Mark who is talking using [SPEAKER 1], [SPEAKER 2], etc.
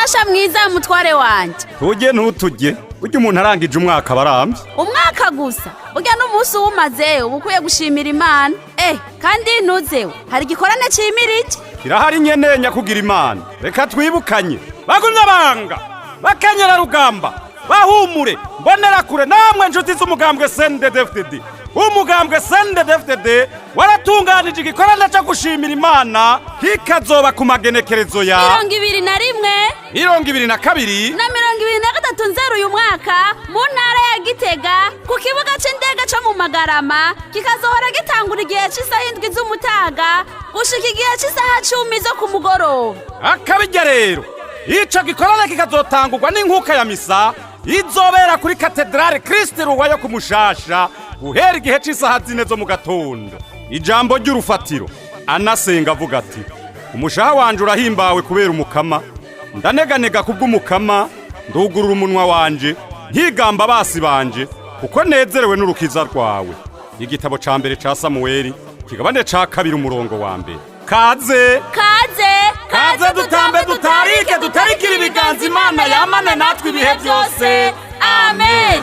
[SPEAKER 1] mushasha mwiza mutware wanje.
[SPEAKER 2] Tujye ntutujye, burya umuntu arangije umwaka barambye.
[SPEAKER 1] Umwaka gusa, burya n'umunsi uwumaze uba ukwiye gushimira Imana. Kandi ntuzewe, hari igikorane cimirije.
[SPEAKER 2] Kirahari nyene nyakugira Imana. Reka twibukanye. Bagumye banga, bakanyera rugamba, bahumure, mbonera kure namwe nshuti z'umugambwe CNDD-FDD. Umugambwe CNDD-FDD waratunganije igikorane cyo gushimira Imana kikazoba ku magenekerezo ya
[SPEAKER 1] 21,
[SPEAKER 2] 22
[SPEAKER 1] na 23 nzero uyu mwaka mu ntara ya Gitega ku kibuga c'indege co mu Magarama, kikazohora gitangura igihe c'isaha 7 z'umutaga gushika igihe c'isaha 10 zo ku mugoroba.
[SPEAKER 2] Akabijya rero ico gikorane kikazotangurwa n'inkuka ya misa izobera kuri katedrale Kristi Ruwa yo kumushasha guhera igihe c'isaha 4 zo mu gatondo. Ijambo ry'urufatiro anasenga avuga ati umushaha wanje urahimbawe kubera umukama, ndaneganega kubw'umukama, ndugurura umunwa wanje nkigamba basi banje kuko nezerewe n'urukiza rwawe. Igitabo ca mbere ca Samueli kigabane ca 2 umurongo wa mbere. Kaze dutambe dutarikira ibiganza Imana yamane natwe ibihe byose.
[SPEAKER 1] Amen.